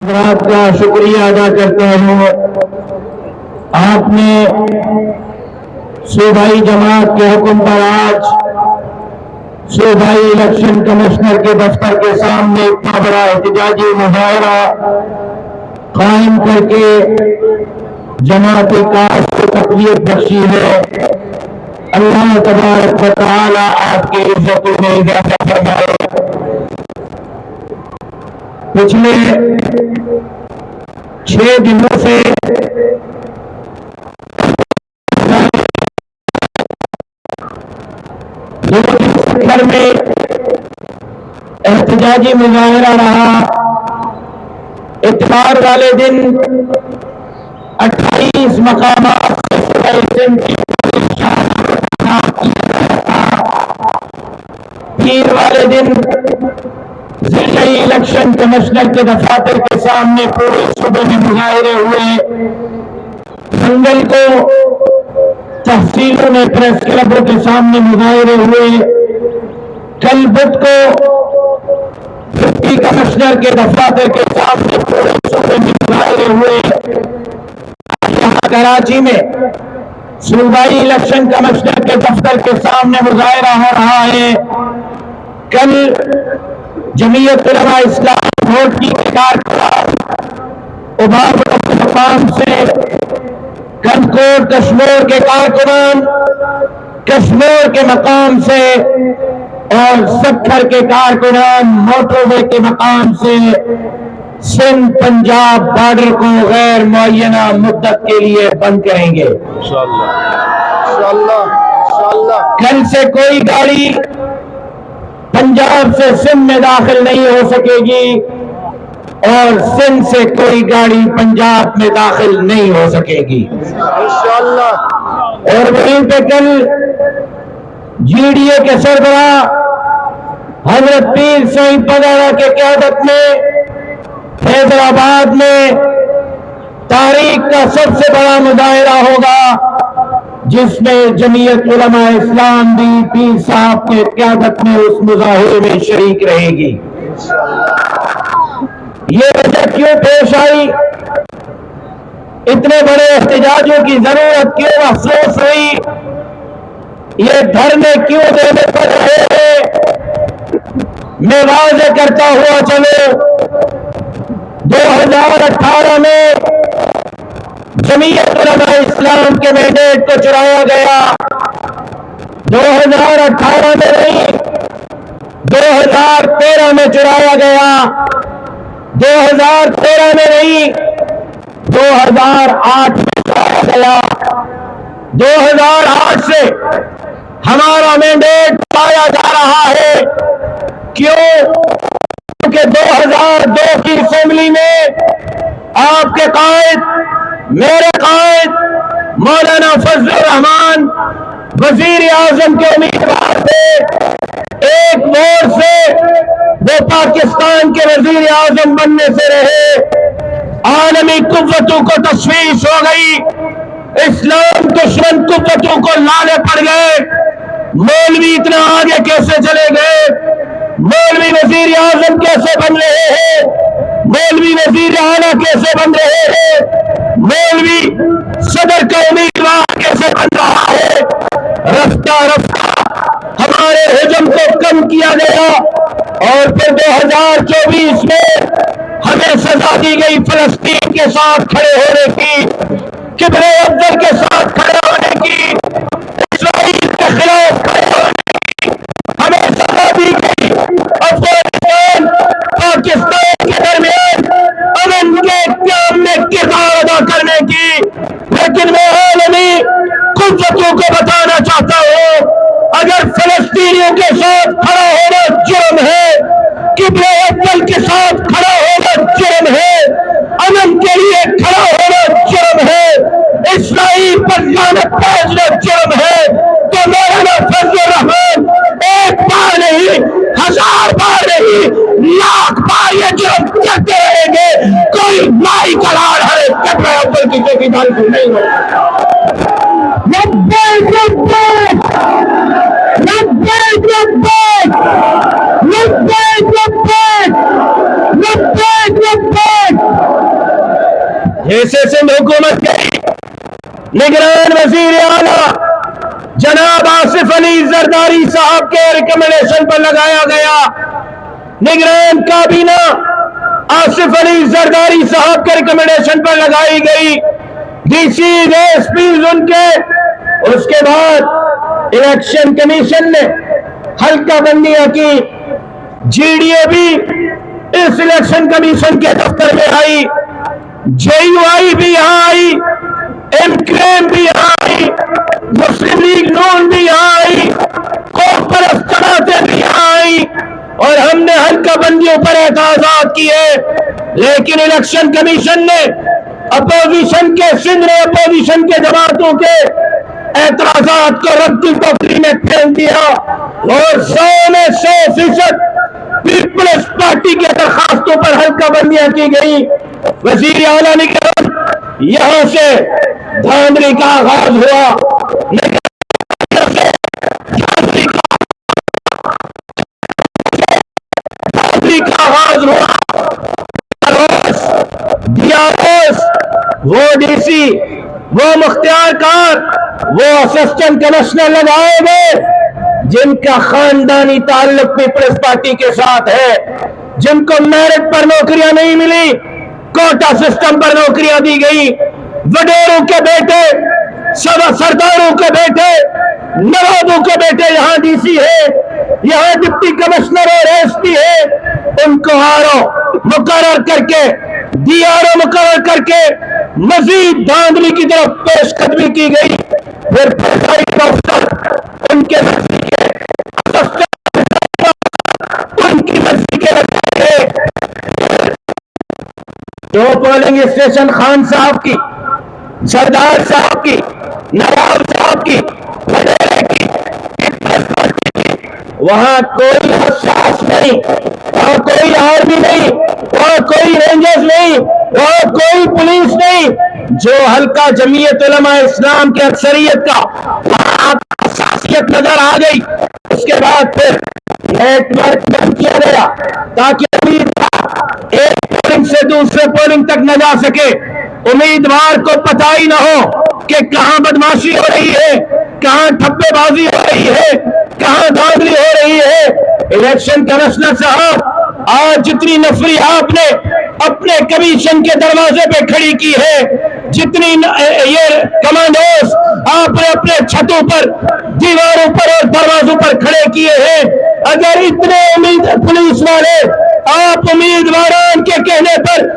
حضرات کا شکریہ ادا کرتا ہوں. آپ نے صوبائی جماعت کے حکم پر آج صوبائی الیکشن کمشنر کے دفتر کے سامنے اتنا بڑا احتجاجی مظاہرہ قائم کر کے جماعت کاش کو تقویت بخشی ہے. اللہ تبارک و تعالی آپ کے عزتوں میں اضافہ فرمائے. پچھلے 6 دنوں سے گھر میں احتجاجی مظاہرہ رہا. اتوار والے دن 28 مقامات سے پیر والے دن ضلعی الیکشن کمشنر کے دفاتر کے سامنے پورے صوبے میں مظاہرے ہوئے. منگل کو تحصیلوں میں پریس کلبوں کے سامنے مظاہرے ہوئے. کل بدھ کو ڈپٹی کمشنر کے دفاتر کے سامنے پورے صوبے میں مظاہرے ہوئے. یہاں کراچی میں صوبائی الیکشن کمشنر کے دفتر کے سامنے مظاہرہ ہو رہا ہے. کل جمعیت علماء اسلام ووٹ کی کارکن اباب کے مقام سے کنکوٹ کشمیر کے کارکنان کشمیر کے مقام سے اور سکھر کے کارکنان موٹر وے کے مقام سے سندھ پنجاب بارڈر کو غیر معینہ مدت کے لیے بند کریں گے. کل سے کوئی گاڑی پنجاب سے سندھ میں داخل نہیں ہو سکے گی اور سندھ سے کوئی گاڑی پنجاب میں داخل نہیں ہو سکے گی. اور وہیں پہ کل جی ڈی اے کے سربراہ حضرت پیر سعید پگاڑا کے قیادت میں حیدرآباد میں تاریخ کا سب سے بڑا مظاہرہ ہوگا جس میں جمعیت علماء اسلام بھی پیر صاحب کے قیادت میں اس مظاہرے میں شریک رہے گی. یہ وجہ کیوں پیش آئی؟ اتنے بڑے احتجاجوں کی ضرورت کیوں محسوس ہوئی؟ یہ دھرنے کیوں دینے پڑ رہے ہیں؟ میں واضح کرتا ہوا چلو 2018 میں جمعیت علماء اسلام کے مینڈیٹ کو چرایا گیا. 2018 میں نہیں 2013 میں چرایا گیا. 2013 میں نہیں 2008 میں چرایا گیا. 2008 سے ہمارا مینڈیٹ پایا جا رہا ہے. کیوں؟ کیونکہ 2002 کی اسمبلی میں آپ کے قائد میرے قائد مولانا فضل الرحمان وزیر اعظم کے امیدوار تھے. ایک ووٹ سے وہ پاکستان کے وزیر اعظم بننے سے رہے. عالمی قوتوں کو تشویش ہو گئی. اسلام دشمن قوتوں کو لالے پڑ گئے. مولوی اتنا آگے کیسے چلے گئے؟ مولوی وزیر اعظم کیسے بن رہے ہیں؟ مولوی وزیر اعلیٰ کیسے بن رہے ہیں؟ مولوی صدر کا امیدوار کیسے بن رہا ہے؟ رفتہ رفتہ ہمارے حجم کو کم کیا گیا اور پھر 2024 میں ہمیں سزا دی گئی فلسطین کے ساتھ کھڑے ہونے کی، کبر افضل کے ساتھ کھڑے ہونے کی، اسرائیل کے خلاف کھڑے ہونے کی ہمیں سزا دی گئی. افغانستان پاکستان کے درمیان امن کے قیام میں کردار ادا کرنے کی. لیکن میں عالمی قوتوں کو بتانا چاہتا ہوں اگر فلسطینیوں کے ساتھ کھڑا ہونا جرم ہے، قبلہ افضل کے ساتھ کھڑا ہونا جرم ہے، امن کے لیے کھڑا ہونا جرم ہے، اسرائیل پر لعنت بھیجنا جرم ہے، تو مولانا فضل الرحمان ایک بار نہیں 1000 بار نہیں لاکھ بار یہ جرم کرتے رہیں گے. کوئی مائی کلار ہے قبلہ افضل کی چوکی داری کو نہیں ہوگا. لبیک لبیک لبیک لبیک لبیک لبیک لبیک لبیک جیسے سندھ حکومت کے نگران وزیر اعلیٰ جناب آصف علی زرداری صاحب کے ریکمنڈیشن پر لگایا گیا، نگران کابینہ آصف علی زرداری صاحب کے ریکمنڈیشن پر لگائی گئی، ڈی سی ایس پی ان کے، اس کے بعد الیکشن کمیشن نے حلقہ بندیاں کی، جی ڈی اے بھی اس الیکشن کمیشن کے دفتر میں آئی، جے یو آئی بھی یہاں آئی، ایم کیو ایم بھی یہاں آئی، مسلم لیگ نون بھی یہاں آئی، قوم پرست جماعتیں بھی یہاں آئی، اور ہم نے حلقہ بندیوں پر اعتراضات کیے، لیکن الیکشن کمیشن نے اپوزیشن کے، سندھ نے اپوزیشن کے جماعتوں کے اعتراضات کو ردی ٹوکری میں پھینک دیا، اور 100% پیپلز پارٹی کے درخواستوں پر حلقہ بندیاں کی گئی۔ وزیر اعلیٰ نے کہا یہاں سے دھاندلی کا آغاز ہوا، وہ ڈی سی، وہ مختار کار، وہ اسسٹنٹ کمشنر لگائے گئے جن کا خاندانی تعلق پیپلز پارٹی کے ساتھ ہے، جن کو میرٹ پر نوکریاں نہیں ملی، کوٹا سسٹم پر نوکریاں دی گئی، وڈیروں کے بیٹے، سرداروں کے بیٹے، نوابوں کے بیٹے یہاں ڈی سی ہے، یہاں ڈپٹی کمشنر اور ایس پی ہے، ان کو مقرر کر کے، ڈی آر او مقرر کر کے مزید دھاندلی کی طرف پیش قدمی کی گئی، پھر ان کے مرضی کے ان کی مرضی کے جو پولنگ اسٹیشن خان صاحب کی، سردار صاحب کی، نواب صاحب کی، وہاں کوئی حساس نہیں، وہاں کوئی آرمی نہیں، وہاں کوئی رینجرز نہیں، وہاں کوئی پولیس نہیں، جو حلقہ جمعیت علماء اسلام کی اکثریت کا وہاں حساسیت نظر آ گئی۔ اس کے بعد پھر نیٹ ورک بند کیا گیا تاکہ امیدوار ایک پولنگ سے دوسرے پولنگ تک نہ جا سکے، امیدوار کو پتہ ہی نہ ہو کہ کہاں بدماشی ہو رہی ہے، کہاں ٹھپے بازی ہو رہی ہے، کہاں دھاندلی ہو رہی ہے۔ الیکشن کمشنر صاحب، آج جتنی نفری آپ نے اپنے کمیشن کے دروازے پہ کھڑی کی ہے، جتنی یہ کمانڈوز آپ نے اپنے چھتوں پر، دیواروں پر اور دروازوں پر کھڑے کیے ہیں، اگر اتنے پولیس والے آپ امیدواران کے کہنے پر